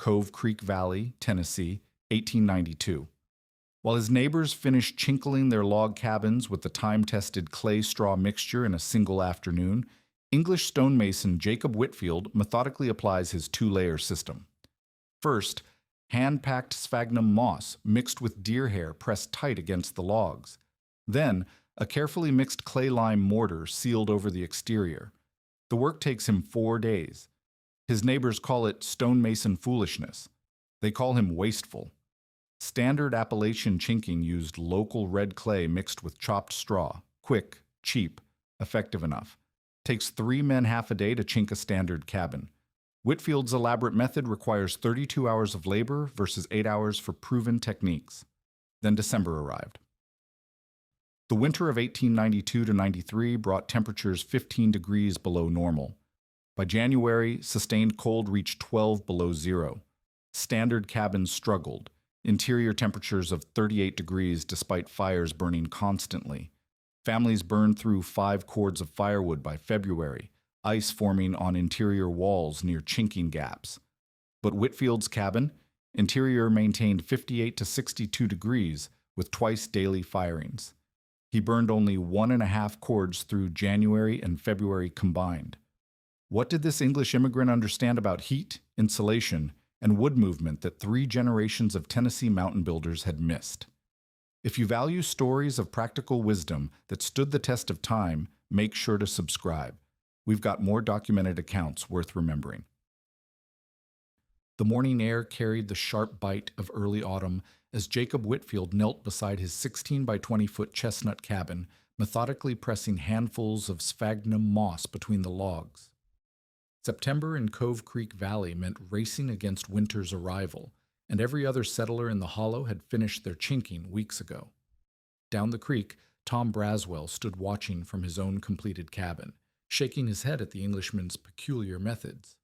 Cove Creek Valley, Tennessee, 1892. While his neighbors finished chinkling their log cabins with the time-tested clay-straw mixture in a single afternoon, English stonemason Jacob Whitfield methodically applies his two-layer system. First, hand-packed sphagnum moss mixed with deer hair pressed tight against the logs. Then, a carefully mixed clay-lime mortar sealed over the exterior. The work takes him 4 days. His neighbors call it stonemason foolishness. They call him wasteful. Standard Appalachian chinking used local red clay mixed with chopped straw. Quick, cheap, effective enough. Takes 3 men half a day to chink a standard cabin. Whitfield's elaborate method requires 32 hours of labor versus 8 hours for proven techniques. Then December arrived. The winter of 1892 to 93 brought temperatures 15 degrees below normal. By January, sustained cold reached 12 below zero. Standard cabins struggled, interior temperatures of 38 degrees despite fires burning constantly. Families burned through 5 cords of firewood by February, ice forming on interior walls near chinking gaps. But Whitfield's cabin, interior maintained 58 to 62 degrees with twice daily firings. He burned only 1.5 cords through January and February combined. What did this English immigrant understand about heat, insulation, and wood movement that 3 generations of Tennessee mountain builders had missed? If you value stories of practical wisdom that stood the test of time, make sure to subscribe. We've got more documented accounts worth remembering. The morning air carried the sharp bite of early autumn as Jacob Whitfield knelt beside his 16 by 20-foot chestnut cabin, methodically pressing handfuls of sphagnum moss between the logs. September in Cove Creek Valley meant racing against winter's arrival, and every other settler in the hollow had finished their chinking weeks ago. Down the creek, Tom Braswell stood watching from his own completed cabin, shaking his head at the Englishman's peculiar methods.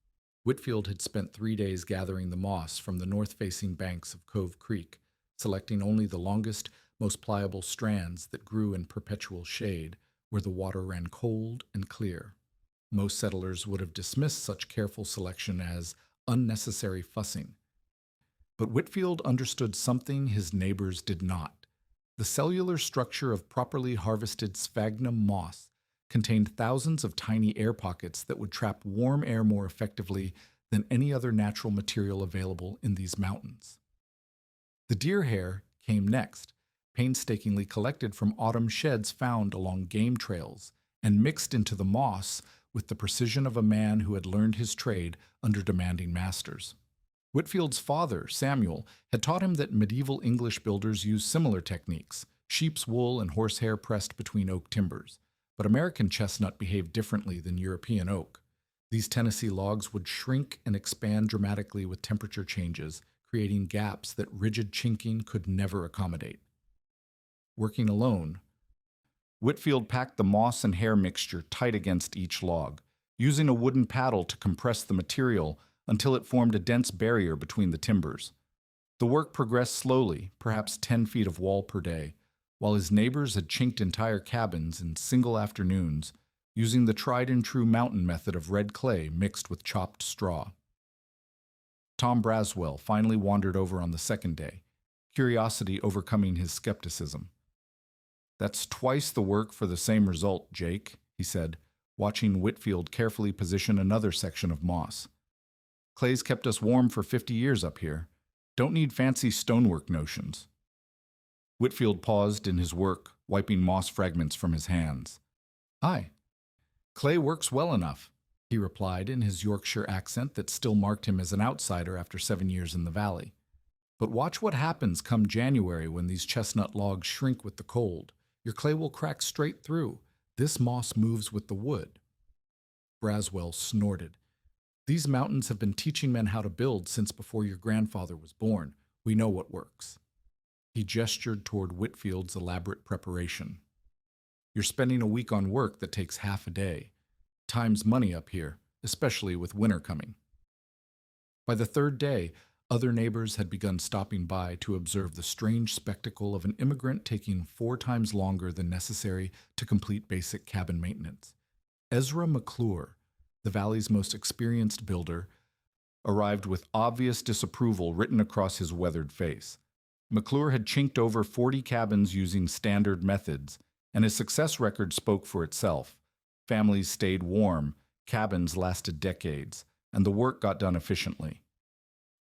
Whitfield had spent 3 days gathering the moss from the north-facing banks of Cove Creek, selecting only the longest, most pliable strands that grew in perpetual shade, where the water ran cold and clear. Most settlers would have dismissed such careful selection as unnecessary fussing. But Whitfield understood something his neighbors did not. The cellular structure of properly harvested sphagnum moss contained thousands of tiny air pockets that would trap warm air more effectively than any other natural material available in these mountains. The deer hair came next, painstakingly collected from autumn sheds found along game trails and mixed into the moss with the precision of a man who had learned his trade under demanding masters. Whitfield's father, Samuel, had taught him that medieval English builders used similar techniques, sheep's wool and horsehair pressed between oak timbers. But American chestnut behaved differently than European oak. These Tennessee logs would shrink and expand dramatically with temperature changes, creating gaps that rigid chinking could never accommodate. Working alone, Whitfield packed the moss and hair mixture tight against each log, using a wooden paddle to compress the material until it formed a dense barrier between the timbers. The work progressed slowly, perhaps 10 feet of wall per day, while his neighbors had chinked entire cabins in single afternoons, using the tried-and-true mountain method of red clay mixed with chopped straw. Tom Braswell finally wandered over on the second day, curiosity overcoming his skepticism. "That's twice the work for the same result, Jake," he said, watching Whitfield carefully position another section of moss. "Clay's kept us warm for 50 years up here. Don't need fancy stonework notions." Whitfield paused in his work, wiping moss fragments from his hands. "Aye, clay works well enough," he replied in his Yorkshire accent that still marked him as an outsider after 7 years in the valley. "But watch what happens come January when these chestnut logs shrink with the cold. Your clay will crack straight through. This moss moves with the wood." Braswell snorted. "These mountains have been teaching men how to build since before your grandfather was born. We know what works." He gestured toward Whitfield's elaborate preparation. "You're spending a week on work that takes half a day. Time's money up here, especially with winter coming." By the third day, other neighbors had begun stopping by to observe the strange spectacle of an immigrant taking 4 times longer than necessary to complete basic cabin maintenance. Ezra McClure, the valley's most experienced builder, arrived with obvious disapproval written across his weathered face. McClure had chinked over 40 cabins using standard methods, and his success record spoke for itself. Families stayed warm, cabins lasted decades, and the work got done efficiently.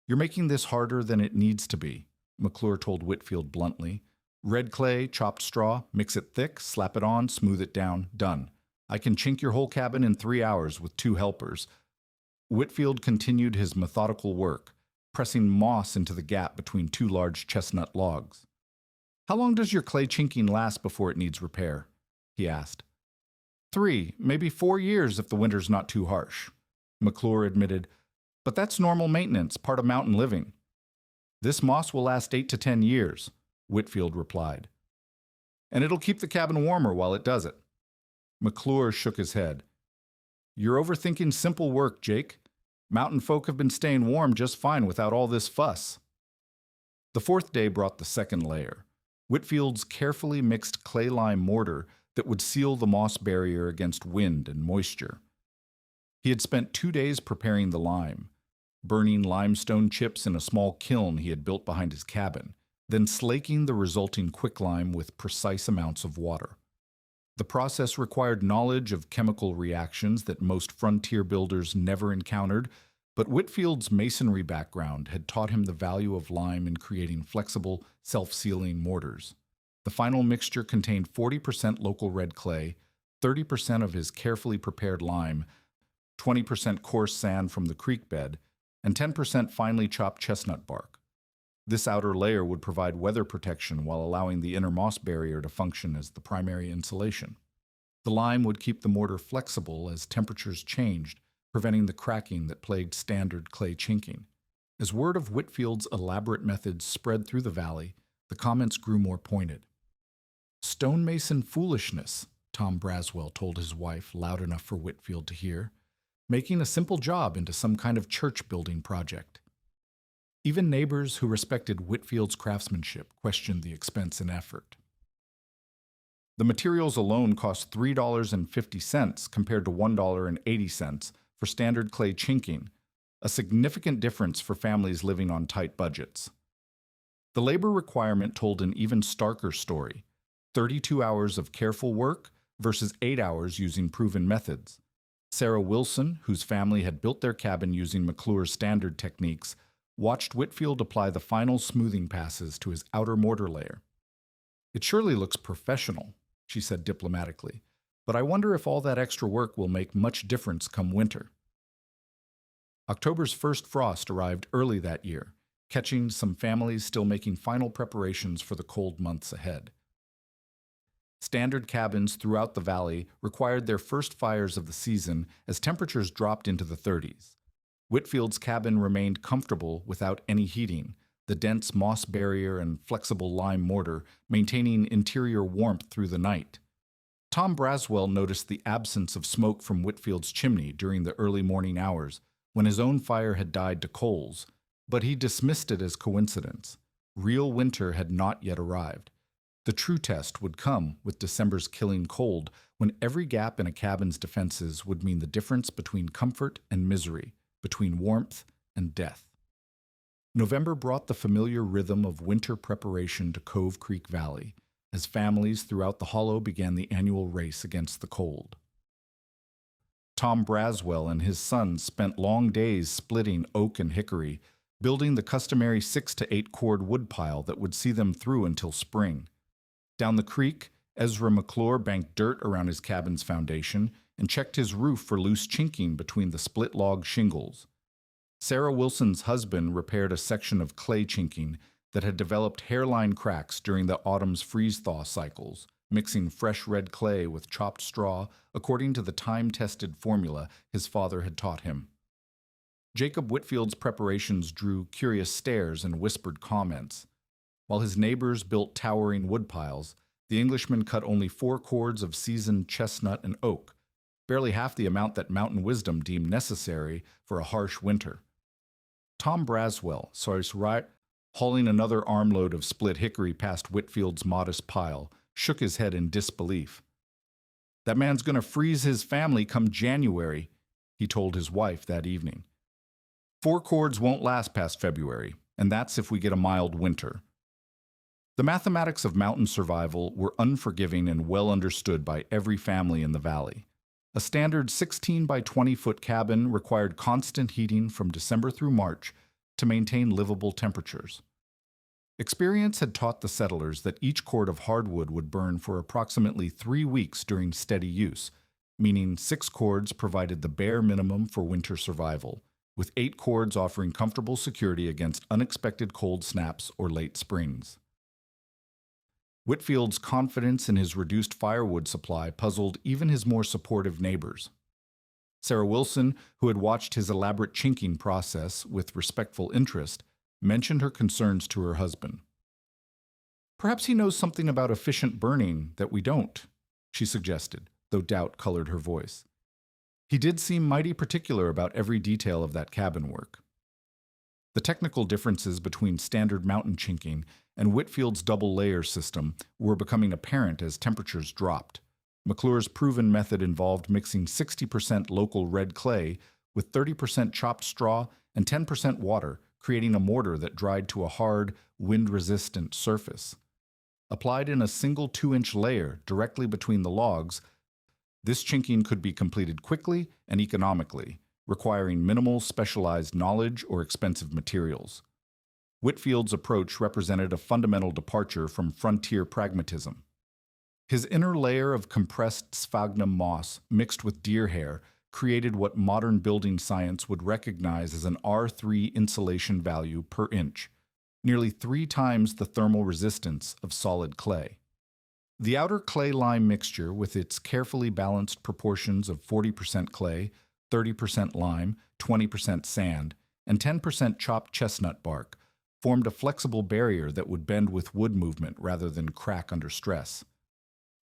"You're making this harder than it needs to be," McClure told Whitfield bluntly. "Red clay, chopped straw, mix it thick, slap it on, smooth it down, done. I can chink your whole cabin in 3 hours with 2 helpers." Whitfield continued his methodical work, pressing moss into the gap between 2 large chestnut logs. "How long does your clay chinking last before it needs repair?" he asked. 3, maybe 4 years if the winter's not too harsh," McClure admitted. "But that's normal maintenance, part of mountain living." "This moss will last 8 to 10 years, Whitfield replied. "And it'll keep the cabin warmer while it does it." McClure shook his head. "You're overthinking simple work, Jake. Mountain folk have been staying warm just fine without all this fuss." The 4th day brought the 2nd layer, Whitfield's carefully mixed clay-lime mortar that would seal the moss barrier against wind and moisture. He had spent 2 days preparing the lime, burning limestone chips in a small kiln he had built behind his cabin, then slaking the resulting quicklime with precise amounts of water. The process required knowledge of chemical reactions that most frontier builders never encountered, but Whitfield's masonry background had taught him the value of lime in creating flexible, self-sealing mortars. The final mixture contained 40% local red clay, 30% of his carefully prepared lime, 20% coarse sand from the creek bed, and 10% finely chopped chestnut bark. This outer layer would provide weather protection while allowing the inner moss barrier to function as the primary insulation. The lime would keep the mortar flexible as temperatures changed, preventing the cracking that plagued standard clay chinking. As word of Whitfield's elaborate methods spread through the valley, the comments grew more pointed. "Stonemason foolishness," Tom Braswell told his wife loud enough for Whitfield to hear, "making a simple job into some kind of church-building project." Even neighbors who respected Whitfield's craftsmanship questioned the expense and effort. The materials alone cost $3.50 compared to $1.80 for standard clay chinking, a significant difference for families living on tight budgets. The labor requirement told an even starker story: 32 hours of careful work versus 8 hours using proven methods. Sarah Wilson, whose family had built their cabin using McClure's standard techniques, watched Whitfield apply the final smoothing passes to his outer mortar layer. "It surely looks professional," she said diplomatically, "but I wonder if all that extra work will make much difference come winter." October's first frost arrived early that year, catching some families still making final preparations for the cold months ahead. Standard cabins throughout the valley required their first fires of the season as temperatures dropped into the 30s. Whitfield's cabin remained comfortable without any heating, the dense moss barrier and flexible lime mortar maintaining interior warmth through the night. Tom Braswell noticed the absence of smoke from Whitfield's chimney during the early morning hours, when his own fire had died to coals, but he dismissed it as coincidence. Real winter had not yet arrived. The true test would come with December's killing cold, when every gap in a cabin's defenses would mean the difference between comfort and misery, between warmth and death. November brought the familiar rhythm of winter preparation to Cove Creek Valley, as families throughout the hollow began the annual race against the cold. Tom Braswell and his sons spent long days splitting oak and hickory, building the customary 6 to 8 cord woodpile that would see them through until spring. Down the creek, Ezra McClure banked dirt around his cabin's foundation and checked his roof for loose chinking between the split log shingles. Sarah Wilson's husband repaired a section of clay chinking that had developed hairline cracks during the autumn's freeze-thaw cycles, mixing fresh red clay with chopped straw according to the time-tested formula his father had taught him. Jacob Whitfield's preparations drew curious stares and whispered comments. While his neighbors built towering woodpiles, the Englishman cut only 4 cords of seasoned chestnut and oak, barely half the amount that mountain wisdom deemed necessary for a harsh winter. Tom Braswell saw his right hauling another armload of split hickory past Whitfield's modest pile, shook his head in disbelief. "That man's going to freeze his family come January," he told his wife that evening. 4 cords won't last past February, and that's if we get a mild winter. The mathematics of mountain survival were unforgiving and well understood by every family in the valley. A standard 16 by 20 foot cabin required constant heating from December through March to maintain livable temperatures. Experience had taught the settlers that each cord of hardwood would burn for approximately 3 weeks during steady use, meaning 6 cords provided the bare minimum for winter survival, with 8 cords offering comfortable security against unexpected cold snaps or late springs. Whitfield's confidence in his reduced firewood supply puzzled even his more supportive neighbors. Sarah Wilson, who had watched his elaborate chinking process with respectful interest, mentioned her concerns to her husband. "Perhaps he knows something about efficient burning that we don't," she suggested, though doubt colored her voice. "He did seem mighty particular about every detail of that cabin work." The technical differences between standard mountain chinking and Whitfield's double-layer system were becoming apparent as temperatures dropped. McClure's proven method involved mixing 60% local red clay with 30% chopped straw and 10% water, creating a mortar that dried to a hard, wind-resistant surface. Applied in a single 2-inch layer directly between the logs, this chinking could be completed quickly and economically, requiring minimal specialized knowledge or expensive materials. Whitfield's approach represented a fundamental departure from frontier pragmatism. His inner layer of compressed sphagnum moss mixed with deer hair created what modern building science would recognize as an R3 insulation value per inch, nearly 3 times the thermal resistance of solid clay. The outer clay-lime mixture, with its carefully balanced proportions of 40% clay, 30% lime, 20% sand, and 10% chopped chestnut bark, formed a flexible barrier that would bend with wood movement rather than crack under stress.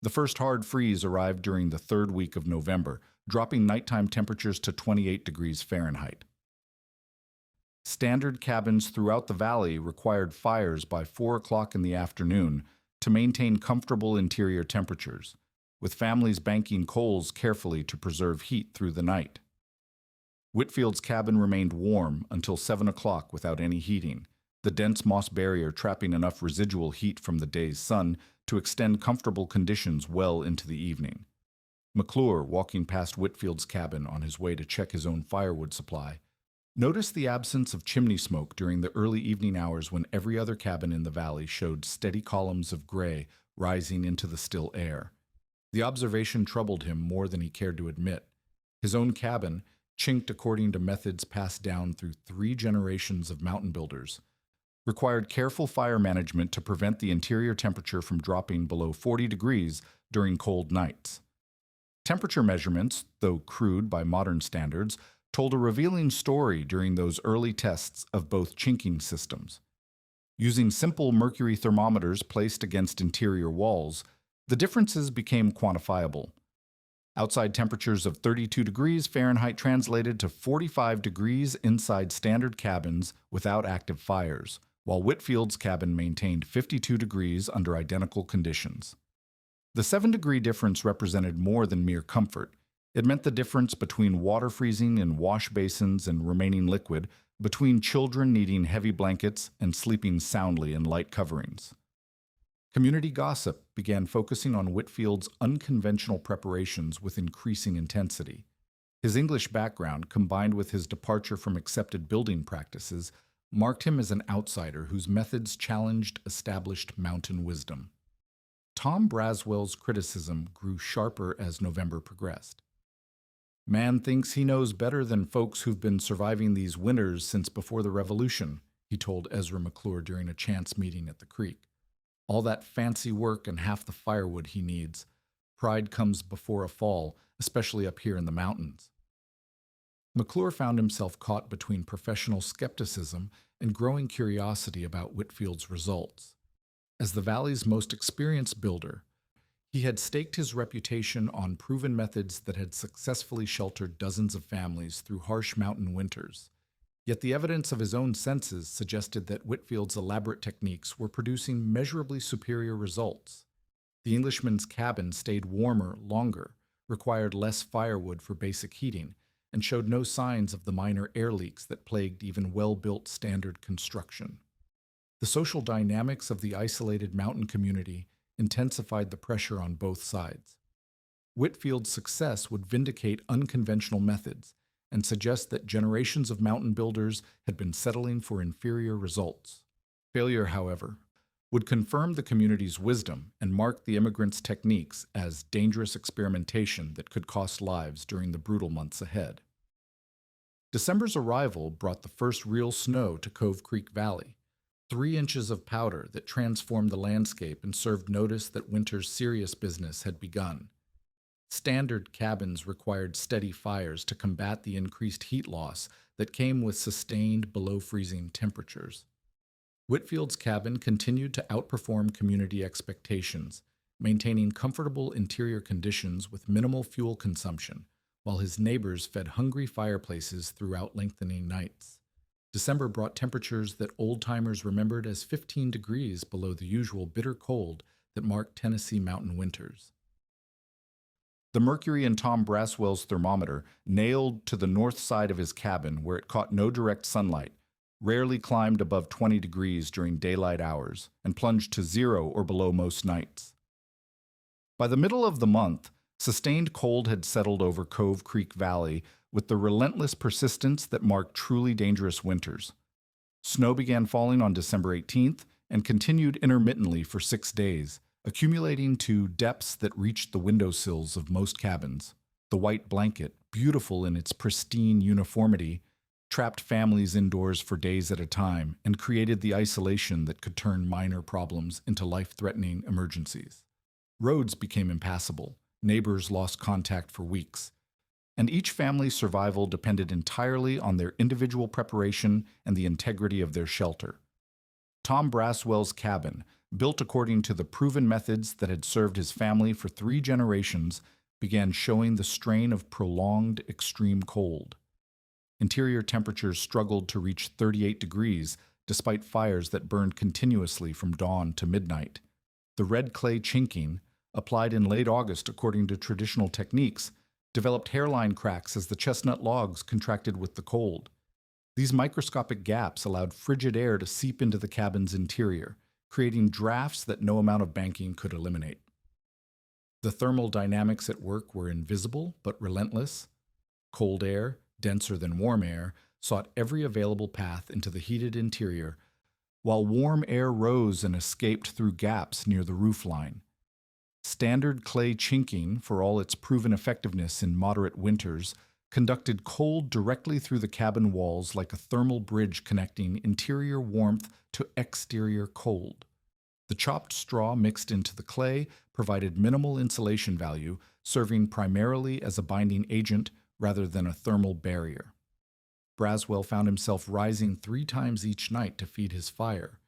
The first hard freeze arrived during the 3rd week of November, dropping nighttime temperatures to 28 degrees Fahrenheit. Standard cabins throughout the valley required fires by 4 o'clock in the afternoon to maintain comfortable interior temperatures, with families banking coals carefully to preserve heat through the night. Whitfield's cabin remained warm until 7 o'clock without any heating, the dense moss barrier trapping enough residual heat from the day's sun to extend comfortable conditions well into the evening. McClure, walking past Whitfield's cabin on his way to check his own firewood supply, noticed the absence of chimney smoke during the early evening hours when every other cabin in the valley showed steady columns of gray rising into the still air. The observation troubled him more than he cared to admit. His own cabin, chinked according to methods passed down through 3 generations of mountain builders, required careful fire management to prevent the interior temperature from dropping below 40 degrees during cold nights. Temperature measurements, though crude by modern standards, told a revealing story during those early tests of both chinking systems. Using simple mercury thermometers placed against interior walls, the differences became quantifiable. Outside temperatures of 32 degrees Fahrenheit translated to 45 degrees inside standard cabins without active fires, while Whitfield's cabin maintained 52 degrees under identical conditions. The 7-degree difference represented more than mere comfort. It meant the difference between water freezing in wash basins and remaining liquid, between children needing heavy blankets and sleeping soundly in light coverings. Community gossip began focusing on Whitfield's unconventional preparations with increasing intensity. His English background, combined with his departure from accepted building practices, marked him as an outsider whose methods challenged established mountain wisdom. Tom Braswell's criticism grew sharper as November progressed. "Man thinks he knows better than folks who've been surviving these winters since before the Revolution," he told Ezra McClure during a chance meeting at the creek. "All that fancy work and half the firewood he needs. Pride comes before a fall, especially up here in the mountains." McClure found himself caught between professional skepticism and growing curiosity about Whitfield's results. As the valley's most experienced builder, he had staked his reputation on proven methods that had successfully sheltered dozens of families through harsh mountain winters. Yet the evidence of his own senses suggested that Whitfield's elaborate techniques were producing measurably superior results. The Englishman's cabin stayed warmer longer, required less firewood for basic heating, and showed no signs of the minor air leaks that plagued even well-built standard construction. The social dynamics of the isolated mountain community intensified the pressure on both sides. Whitfield's success would vindicate unconventional methods and suggest that generations of mountain builders had been settling for inferior results. Failure, however, would confirm the community's wisdom and mark the immigrants' techniques as dangerous experimentation that could cost lives during the brutal months ahead. December's arrival brought the first real snow to Cove Creek Valley, 3 inches of powder that transformed the landscape and served notice that winter's serious business had begun. Standard cabins required steady fires to combat the increased heat loss that came with sustained below-freezing temperatures. Whitfield's cabin continued to outperform community expectations, maintaining comfortable interior conditions with minimal fuel consumption, while his neighbors fed hungry fireplaces throughout lengthening nights. December brought temperatures that old-timers remembered as 15 degrees below the usual bitter cold that marked Tennessee mountain winters. The mercury in Tom Braswell's thermometer nailed to the north side of his cabin where it caught no direct sunlight, rarely climbed above 20 degrees during daylight hours, and plunged to 0 or below most nights. By the middle of the month, sustained cold had settled over Cove Creek Valley with the relentless persistence that marked truly dangerous winters. Snow began falling on December 18th and continued intermittently for 6 days, accumulating to depths that reached the windowsills of most cabins. The white blanket, beautiful in its pristine uniformity, trapped families indoors for days at a time and created the isolation that could turn minor problems into life-threatening emergencies. Roads became impassable, neighbors lost contact for weeks, and each family's survival depended entirely on their individual preparation and the integrity of their shelter. Tom Braswell's cabin, built according to the proven methods that had served his family for 3 generations, began showing the strain of prolonged extreme cold. Interior temperatures struggled to reach 38 degrees, despite fires that burned continuously from dawn to midnight. The red clay chinking, applied in late August according to traditional techniques, developed hairline cracks as the chestnut logs contracted with the cold. These microscopic gaps allowed frigid air to seep into the cabin's interior, creating drafts that no amount of banking could eliminate. The thermal dynamics at work were invisible but relentless. Cold air, denser than warm air, sought every available path into the heated interior, while warm air rose and escaped through gaps near the roofline. Standard clay chinking, for all its proven effectiveness in moderate winters, conducted cold directly through the cabin walls like a thermal bridge connecting interior warmth to exterior cold. The chopped straw mixed into the clay provided minimal insulation value, serving primarily as a binding agent rather than a thermal barrier. Braswell found himself rising 3 times each night to feed his fire,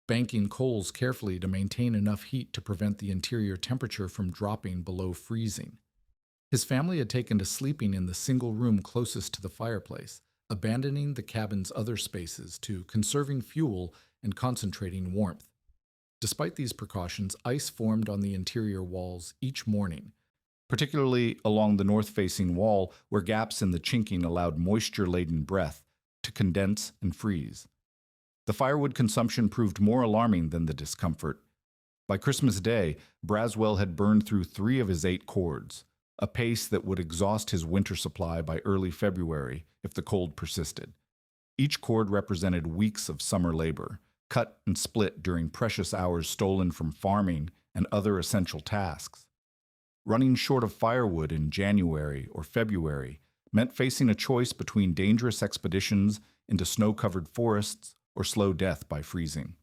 banking coals carefully to maintain enough heat to prevent the interior temperature from dropping below freezing. His family had taken to sleeping in the single room closest to the fireplace, abandoning the cabin's other spaces to conserving fuel and concentrating warmth. Despite these precautions, ice formed on the interior walls each morning, particularly along the north-facing wall where gaps in the chinking allowed moisture-laden breath to condense and freeze. The firewood consumption proved more alarming than the discomfort. By Christmas Day, Braswell had burned through 3 of his 8 cords, a pace that would exhaust his winter supply by early February if the cold persisted. Each cord represented weeks of summer labor, cut and split during precious hours stolen from farming and other essential tasks. Running short of firewood in January or February meant facing a choice between dangerous expeditions into snow-covered forests or slow death by freezing.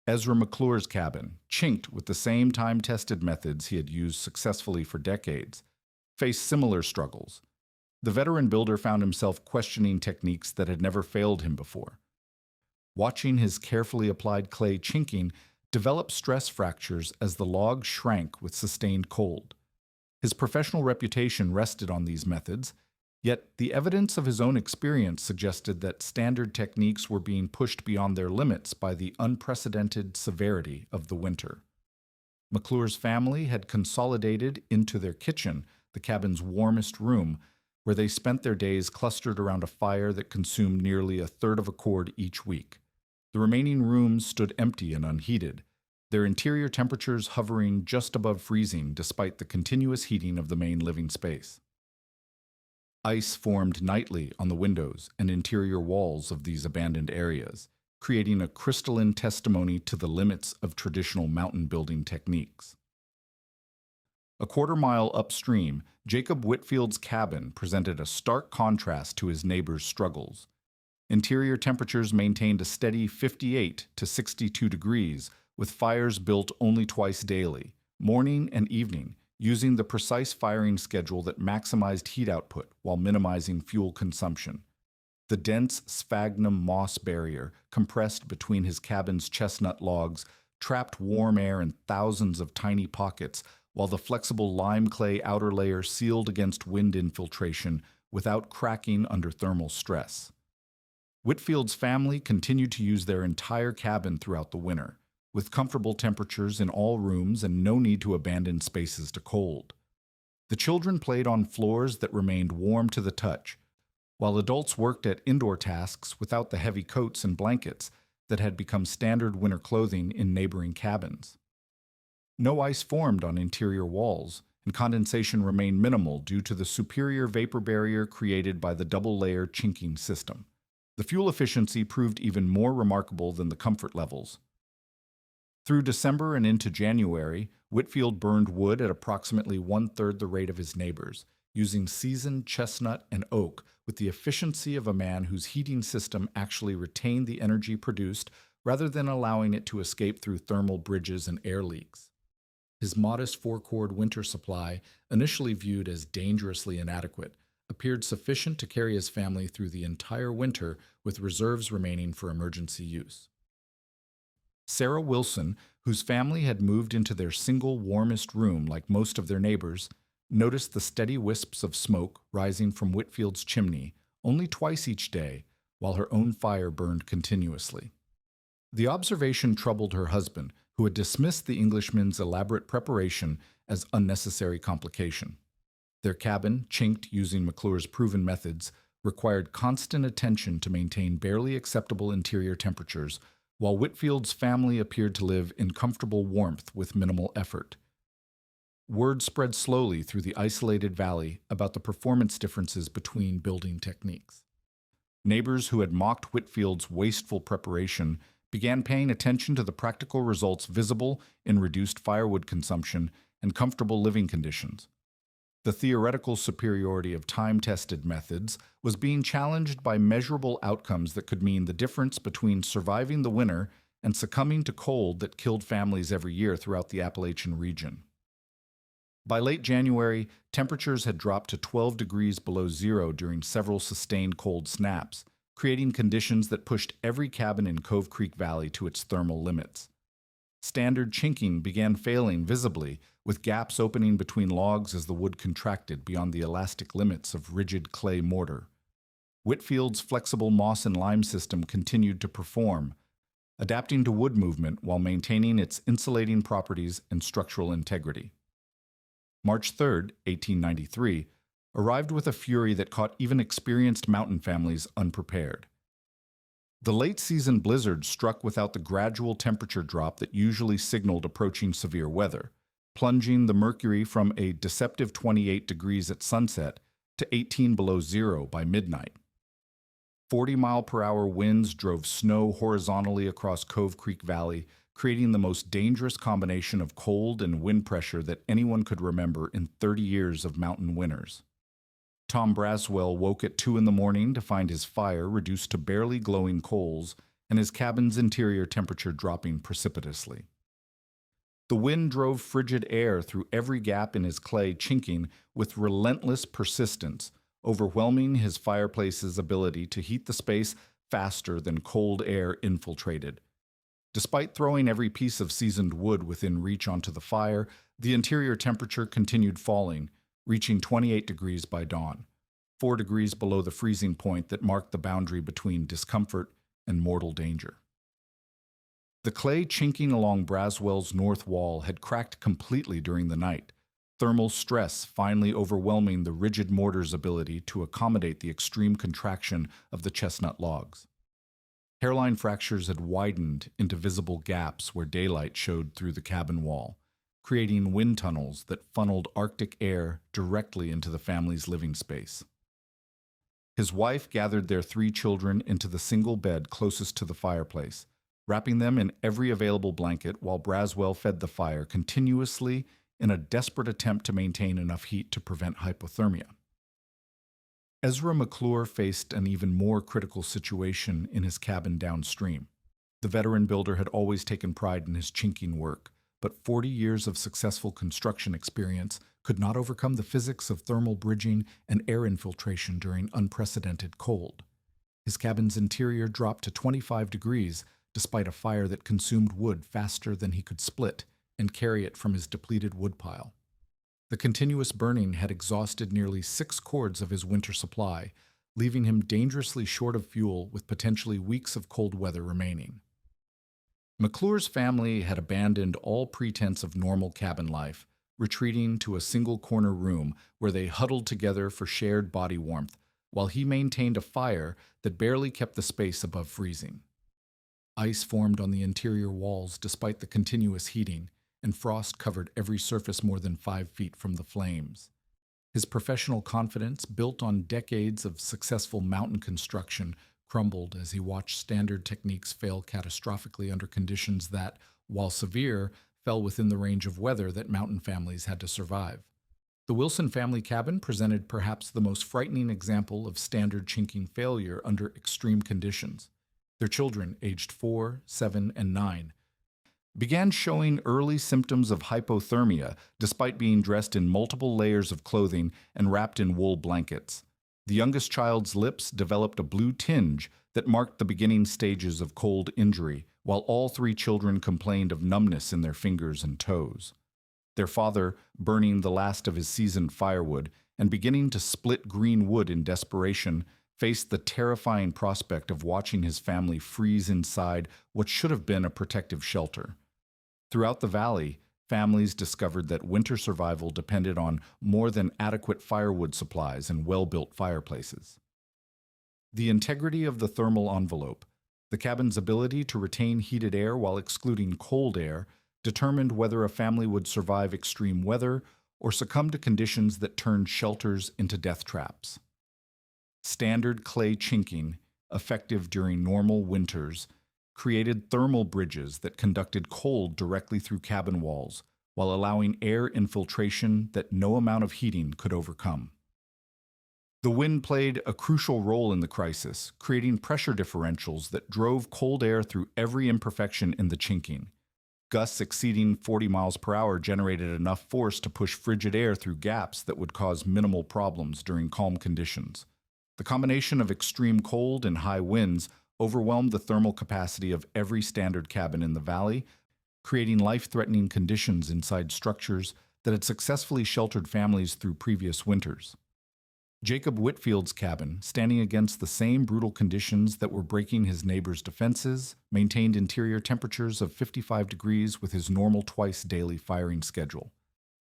Ezra McClure's cabin, chinked with the same time-tested methods he had used successfully for decades, faced similar struggles. The veteran builder found himself questioning techniques that had never failed him before. Watching his carefully applied clay chinking develop stress fractures as the log shrank with sustained cold. His professional reputation rested on these methods, yet the evidence of his own experience suggested that standard techniques were being pushed beyond their limits by the unprecedented severity of the winter. McClure's family had consolidated into their kitchen, the cabin's warmest room, where they spent their days clustered around a fire that consumed nearly a third of a cord each week. The remaining rooms stood empty and unheated, their interior temperatures hovering just above freezing despite the continuous heating of the main living space. Ice formed nightly on the windows and interior walls of these abandoned areas, creating a crystalline testimony to the limits of traditional mountain building techniques. A quarter-mile upstream, Jacob Whitfield's cabin presented a stark contrast to his neighbor's struggles. Interior temperatures maintained a steady 58 to 62 degrees, with fires built only twice daily, morning and evening, using the precise firing schedule that maximized heat output while minimizing fuel consumption. The dense sphagnum moss barrier, compressed between his cabin's chestnut logs, trapped warm air in thousands of tiny pockets, while the flexible lime clay outer layer sealed against wind infiltration without cracking under thermal stress. Whitfield's family continued to use their entire cabin throughout the winter, with comfortable temperatures in all rooms and no need to abandon spaces to cold. The children played on floors that remained warm to the touch, while adults worked at indoor tasks without the heavy coats and blankets that had become standard winter clothing in neighboring cabins. No ice formed on interior walls, and condensation remained minimal due to the superior vapor barrier created by the double-layer chinking system. The fuel efficiency proved even more remarkable than the comfort levels. Through December and into January, Whitfield burned wood at approximately one-third the rate of his neighbors, using seasoned chestnut and oak with the efficiency of a man whose heating system actually retained the energy produced rather than allowing it to escape through thermal bridges and air leaks. His modest four-cord winter supply, initially viewed as dangerously inadequate, appeared sufficient to carry his family through the entire winter with reserves remaining for emergency use. Sarah Wilson, whose family had moved into their single warmest room like most of their neighbors, noticed the steady wisps of smoke rising from Whitfield's chimney only twice each day, while her own fire burned continuously. The observation troubled her husband, who had dismissed the Englishman's elaborate preparation as unnecessary complication. Their cabin, chinked using McClure's proven methods, required constant attention to maintain barely acceptable interior temperatures, while Whitfield's family appeared to live in comfortable warmth with minimal effort. Word spread slowly through the isolated valley about the performance differences between building techniques. Neighbors who had mocked Whitfield's wasteful preparation began paying attention to the practical results visible in reduced firewood consumption and comfortable living conditions. The theoretical superiority of time-tested methods was being challenged by measurable outcomes that could mean the difference between surviving the winter and succumbing to cold that killed families every year throughout the Appalachian region. By late January, temperatures had dropped to 12 degrees below zero during several sustained cold snaps, creating conditions that pushed every cabin in Cove Creek Valley to its thermal limits. Standard chinking began failing visibly, with gaps opening between logs as the wood contracted beyond the elastic limits of rigid clay mortar. Whitfield's flexible moss and lime system continued to perform, adapting to wood movement while maintaining its insulating properties and structural integrity. March 3, 1893, arrived with a fury that caught even experienced mountain families unprepared. The late-season blizzard struck without the gradual temperature drop that usually signaled approaching severe weather, plunging the mercury from a deceptive 28 degrees at sunset to 18 below zero by midnight. 40-mile-per-hour winds drove snow horizontally across Cove Creek Valley, creating the most dangerous combination of cold and wind pressure that anyone could remember in 30 years of mountain winters. Tom Braswell woke at 2 in the morning to find his fire reduced to barely glowing coals and his cabin's interior temperature dropping precipitously. The wind drove frigid air through every gap in his clay chinking with relentless persistence, overwhelming his fireplace's ability to heat the space faster than cold air infiltrated. Despite throwing every piece of seasoned wood within reach onto the fire, the interior temperature continued falling, reaching 28 degrees by dawn, 4 degrees below the freezing point that marked the boundary between discomfort and mortal danger. The clay chinking along Braswell's north wall had cracked completely during the night, thermal stress finally overwhelming the rigid mortar's ability to accommodate the extreme contraction of the chestnut logs. Hairline fractures had widened into visible gaps where daylight showed through the cabin wall, creating wind tunnels that funneled Arctic air directly into the family's living space. His wife gathered their 3 children into the single bed closest to the fireplace, wrapping them in every available blanket while Braswell fed the fire continuously in a desperate attempt to maintain enough heat to prevent hypothermia. Ezra McClure faced an even more critical situation in his cabin downstream. The veteran builder had always taken pride in his chinking work, but 40 years of successful construction experience could not overcome the physics of thermal bridging and air infiltration during unprecedented cold. His cabin's interior dropped to 25 degrees despite a fire that consumed wood faster than he could split and carry it from his depleted woodpile. The continuous burning had exhausted nearly 6 cords of his winter supply, leaving him dangerously short of fuel with potentially weeks of cold weather remaining. McClure's family had abandoned all pretense of normal cabin life, retreating to a single corner room where they huddled together for shared body warmth, while he maintained a fire that barely kept the space above freezing. Ice formed on the interior walls despite the continuous heating, and frost covered every surface more than 5 feet from the flames. His professional confidence, built on decades of successful mountain construction, crumbled as he watched standard techniques fail catastrophically under conditions that, while severe, fell within the range of weather that mountain families had to survive. The Wilson family cabin presented perhaps the most frightening example of standard chinking failure under extreme conditions. Their children, aged 4, 7, and 9, began showing early symptoms of hypothermia despite being dressed in multiple layers of clothing and wrapped in wool blankets. The youngest child's lips developed a blue tinge that marked the beginning stages of cold injury, while all 3 children complained of numbness in their fingers and toes. Their father, burning the last of his seasoned firewood and beginning to split green wood in desperation, faced the terrifying prospect of watching his family freeze inside what should have been a protective shelter. Throughout the valley, families discovered that winter survival depended on more than adequate firewood supplies and well-built fireplaces. The integrity of the thermal envelope, the cabin's ability to retain heated air while excluding cold air, determined whether a family would survive extreme weather or succumb to conditions that turned shelters into death traps. Standard clay chinking, effective during normal winters, created thermal bridges that conducted cold directly through cabin walls, while allowing air infiltration that no amount of heating could overcome. The wind played a crucial role in the crisis, creating pressure differentials that drove cold air through every imperfection in the chinking. Gusts exceeding 40 miles per hour generated enough force to push frigid air through gaps that would cause minimal problems during calm conditions. The combination of extreme cold and high winds overwhelmed the thermal capacity of every standard cabin in the valley, creating life-threatening conditions inside structures that had successfully sheltered families through previous winters. Jacob Whitfield's cabin, standing against the same brutal conditions that were breaking his neighbors' defenses, maintained interior temperatures of 55 degrees with his normal twice-daily firing schedule.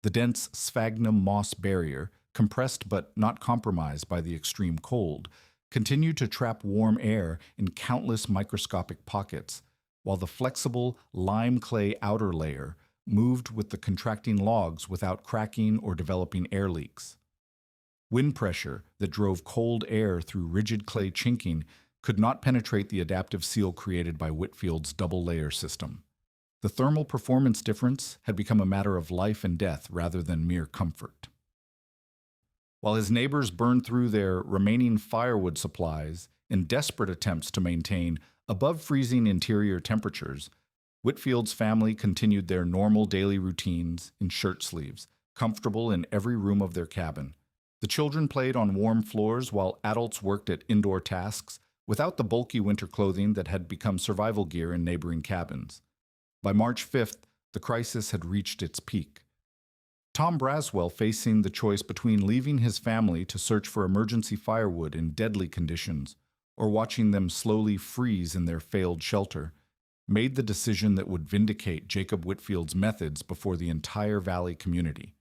The dense sphagnum moss barrier, compressed but not compromised by the extreme cold, continued to trap warm air in countless microscopic pockets, while the flexible lime clay outer layer moved with the contracting logs without cracking or developing air leaks. Wind pressure that drove cold air through rigid clay chinking could not penetrate the adaptive seal created by Whitfield's double-layer system. The thermal performance difference had become a matter of life and death rather than mere comfort. While his neighbors burned through their remaining firewood supplies in desperate attempts to maintain above-freezing interior temperatures, Whitfield's family continued their normal daily routines in shirt sleeves, comfortable in every room of their cabin. The children played on warm floors while adults worked at indoor tasks without the bulky winter clothing that had become survival gear in neighboring cabins. By March 5th, the crisis had reached its peak. Tom Braswell, facing the choice between leaving his family to search for emergency firewood in deadly conditions or watching them slowly freeze in their failed shelter, made the decision that would vindicate Jacob Whitfield's methods before the entire valley community.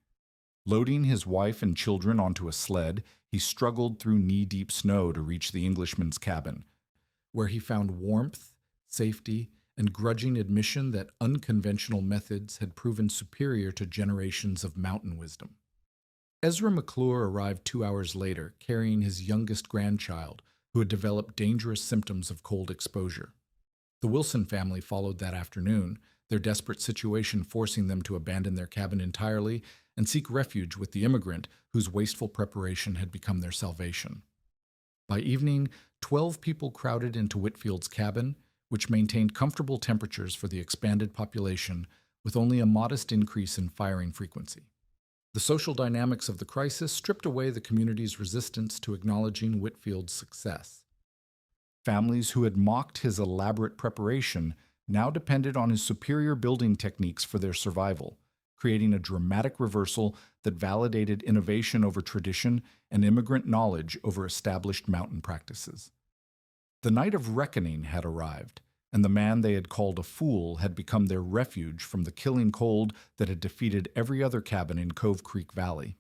Loading his wife and children onto a sled, he struggled through knee-deep snow to reach the Englishman's cabin, where he found warmth, safety, and grudging admission that unconventional methods had proven superior to generations of mountain wisdom. Ezra McClure arrived 2 hours later, carrying his youngest grandchild, who had developed dangerous symptoms of cold exposure. The Wilson family followed that afternoon, their desperate situation forcing them to abandon their cabin entirely and seek refuge with the immigrant whose wasteful preparation had become their salvation. By evening, 12 people crowded into Whitfield's cabin, which maintained comfortable temperatures for the expanded population with only a modest increase in firing frequency. The social dynamics of the crisis stripped away the community's resistance to acknowledging Whitfield's success. Families who had mocked his elaborate preparation now depended on his superior building techniques for their survival, creating a dramatic reversal that validated innovation over tradition and immigrant knowledge over established mountain practices. The night of reckoning had arrived, and the man they had called a fool had become their refuge from the killing cold that had defeated every other cabin in Cove Creek Valley.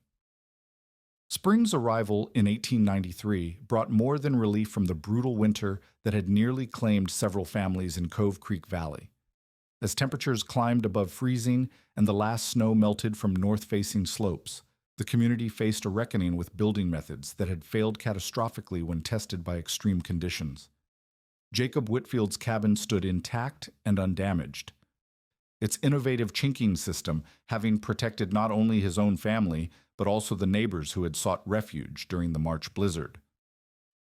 Spring's arrival in 1893 brought more than relief from the brutal winter that had nearly claimed several families in Cove Creek Valley. As temperatures climbed above freezing and the last snow melted from north-facing slopes, the community faced a reckoning with building methods that had failed catastrophically when tested by extreme conditions. Jacob Whitfield's cabin stood intact and undamaged. Its innovative chinking system having protected not only his own family, but also the neighbors who had sought refuge during the March blizzard.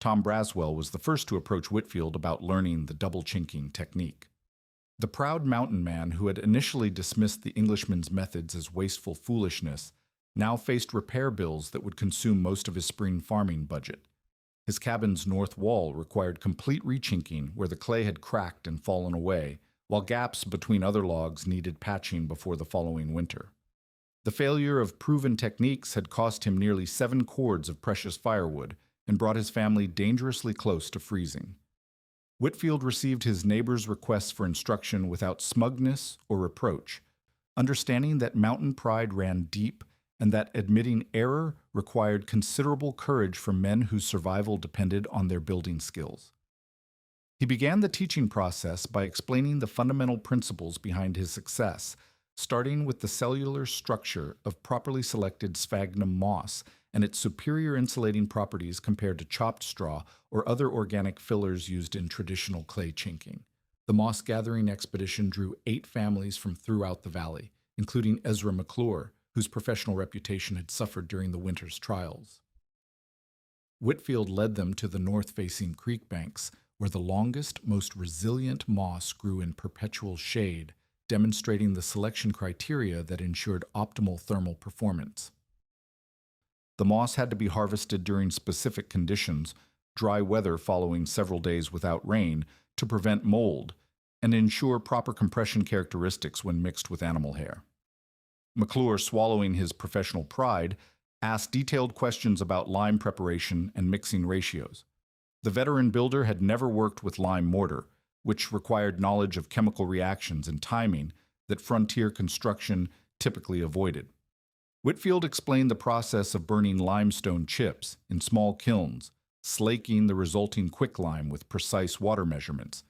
Tom Braswell was the first to approach Whitfield about learning the double-chinking technique. The proud mountain man who had initially dismissed the Englishman's methods as wasteful foolishness now faced repair bills that would consume most of his spring farming budget. His cabin's north wall required complete rechinking where the clay had cracked and fallen away, while gaps between other logs needed patching before the following winter. The failure of proven techniques had cost him nearly 7 cords of precious firewood and brought his family dangerously close to freezing. Whitfield received his neighbors' requests for instruction without smugness or reproach, understanding that mountain pride ran deep and that admitting error required considerable courage from men whose survival depended on their building skills. He began the teaching process by explaining the fundamental principles behind his success, starting with the cellular structure of properly selected sphagnum moss and its superior insulating properties compared to chopped straw or other organic fillers used in traditional clay chinking. The moss gathering expedition drew 8 families from throughout the valley, including Ezra McClure, whose professional reputation had suffered during the winter's trials. Whitfield led them to the north-facing creek banks, where the longest, most resilient moss grew in perpetual shade, demonstrating the selection criteria that ensured optimal thermal performance. The moss had to be harvested during specific conditions, dry weather following several days without rain, to prevent mold and ensure proper compression characteristics when mixed with animal hair. McClure, swallowing his professional pride, asked detailed questions about lime preparation and mixing ratios. The veteran builder had never worked with lime mortar, which required knowledge of chemical reactions and timing that frontier construction typically avoided. Whitfield explained the process of burning limestone chips in small kilns, slaking the resulting quicklime with precise water measurements,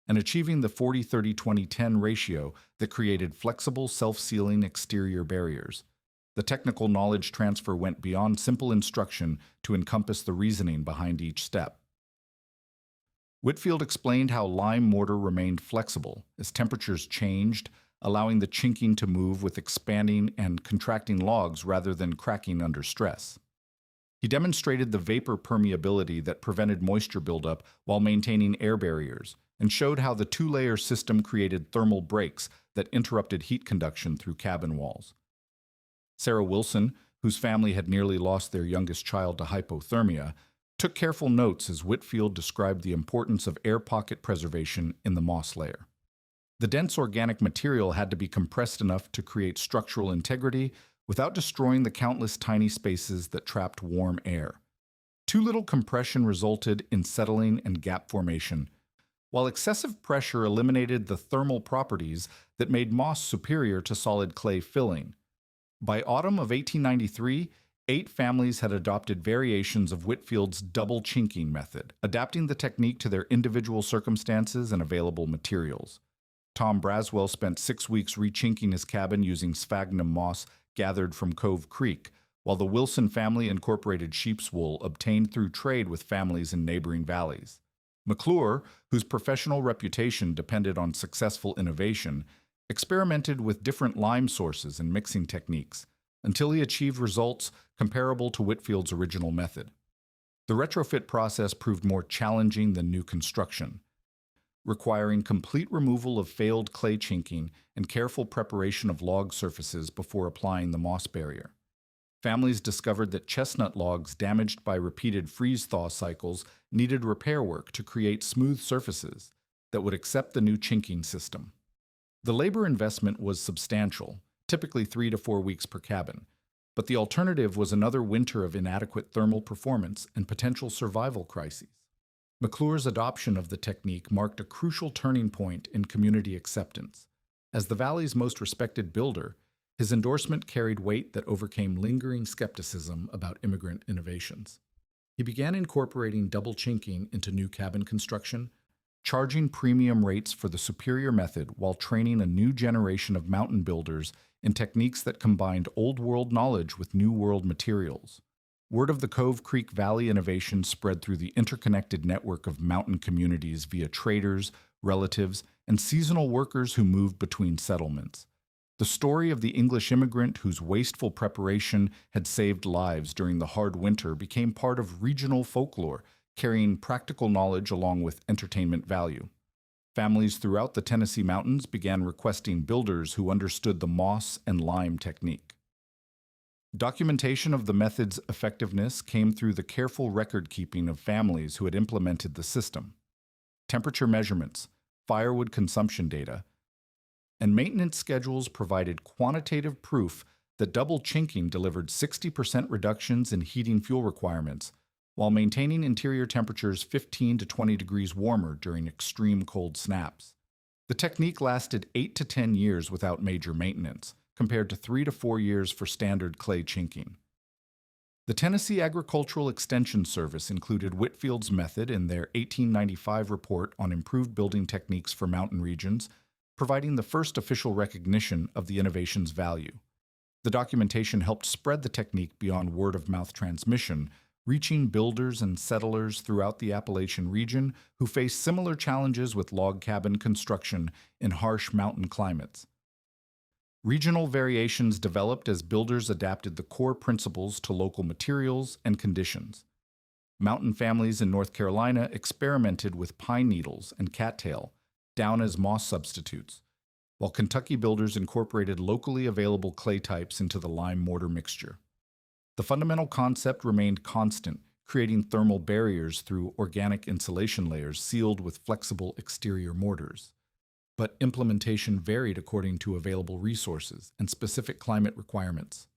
and achieving the 40-30-20-10 ratio that created flexible, self-sealing exterior barriers. The technical knowledge transfer went beyond simple instruction to encompass the reasoning behind each step. Whitfield explained how lime mortar remained flexible as temperatures changed, allowing the chinking to move with expanding and contracting logs rather than cracking under stress. He demonstrated the vapor permeability that prevented moisture buildup while maintaining air barriers, and showed how the 2-layer system created thermal breaks that interrupted heat conduction through cabin walls. Sarah Wilson, whose family had nearly lost their youngest child to hypothermia, took careful notes as Whitfield described the importance of air pocket preservation in the moss layer. The dense organic material had to be compressed enough to create structural integrity without destroying the countless tiny spaces that trapped warm air. Too little compression resulted in settling and gap formation, while excessive pressure eliminated the thermal properties that made moss superior to solid clay filling. By autumn of 1893, 8 families had adopted variations of Whitfield's double-chinking method, adapting the technique to their individual circumstances and available materials. Tom Braswell spent 6 weeks rechinking his cabin using sphagnum moss gathered from Cove Creek, while the Wilson family incorporated sheep's wool obtained through trade with families in neighboring valleys. McClure, whose professional reputation depended on successful innovation, experimented with different lime sources and mixing techniques until he achieved results comparable to Whitfield's original method. The retrofit process proved more challenging than new construction, requiring complete removal of failed clay chinking and careful preparation of log surfaces before applying the moss barrier. Families discovered that chestnut logs damaged by repeated freeze-thaw cycles needed repair work to create smooth surfaces that would accept the new chinking system. The labor investment was substantial, typically 3 to 4 weeks per cabin, but the alternative was another winter of inadequate thermal performance and potential survival crises. McClure's adoption of the technique marked a crucial turning point in community acceptance. As the Valley's most respected builder, his endorsement carried weight that overcame lingering skepticism about immigrant innovations. He began incorporating double-chinking into new cabin construction, charging premium rates for the superior method while training a new generation of mountain builders in techniques that combined Old World knowledge with New World materials. Word of the Cove Creek Valley innovation spread through the interconnected network of mountain communities via traders, relatives, and seasonal workers who moved between settlements. The story of the English immigrant whose wasteful preparation had saved lives during the hard winter became part of regional folklore, carrying practical knowledge along with entertainment value. Families throughout the Tennessee mountains began requesting builders who understood the moss and lime technique. Documentation of the method's effectiveness came through the careful record-keeping of families who had implemented the system. Temperature measurements, firewood consumption data, and maintenance schedules provided quantitative proof that double-chinking delivered 60% reductions in heating fuel requirements, while maintaining interior temperatures 15 to 20 degrees warmer during extreme cold snaps. The technique lasted 8 to 10 years without major maintenance, compared to 3 to 4 years for standard clay chinking. The Tennessee Agricultural Extension Service included Whitfield's method in their 1895 report on improved building techniques for mountain regions, providing the first official recognition of the innovation's value. The documentation helped spread the technique beyond word-of-mouth transmission, reaching builders and settlers throughout the Appalachian region who face similar challenges with log cabin construction in harsh mountain climates. Regional variations developed as builders adapted the core principles to local materials and conditions. Mountain families in North Carolina experimented with pine needles and cattail, down as moss substitutes, while Kentucky builders incorporated locally available clay types into the lime mortar mixture. The fundamental concept remained constant, creating thermal barriers through organic insulation layers sealed with flexible exterior mortars. But implementation varied according to available resources and specific climate requirements.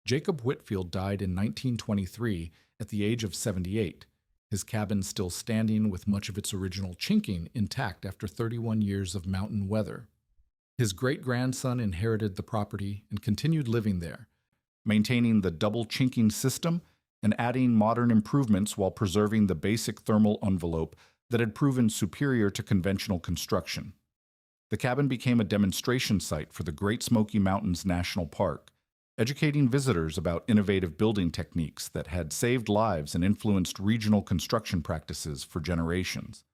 Jacob Whitfield died in 1923 at the age of 78, his cabin still standing with much of its original chinking intact after 31 years of mountain weather. His great-grandson inherited the property and continued living there, maintaining the double-chinking system and adding modern improvements while preserving the basic thermal envelope that had proven superior to conventional construction. The cabin became a demonstration site for the Great Smoky Mountains National Park, educating visitors about innovative building techniques that had saved lives and influenced regional construction practices for generations.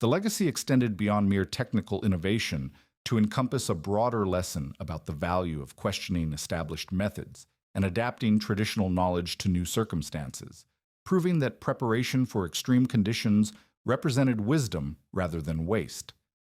The legacy extended beyond mere technical innovation to encompass a broader lesson about the value of questioning established methods and adapting traditional knowledge to new circumstances, proving that preparation for extreme conditions represented wisdom rather than waste.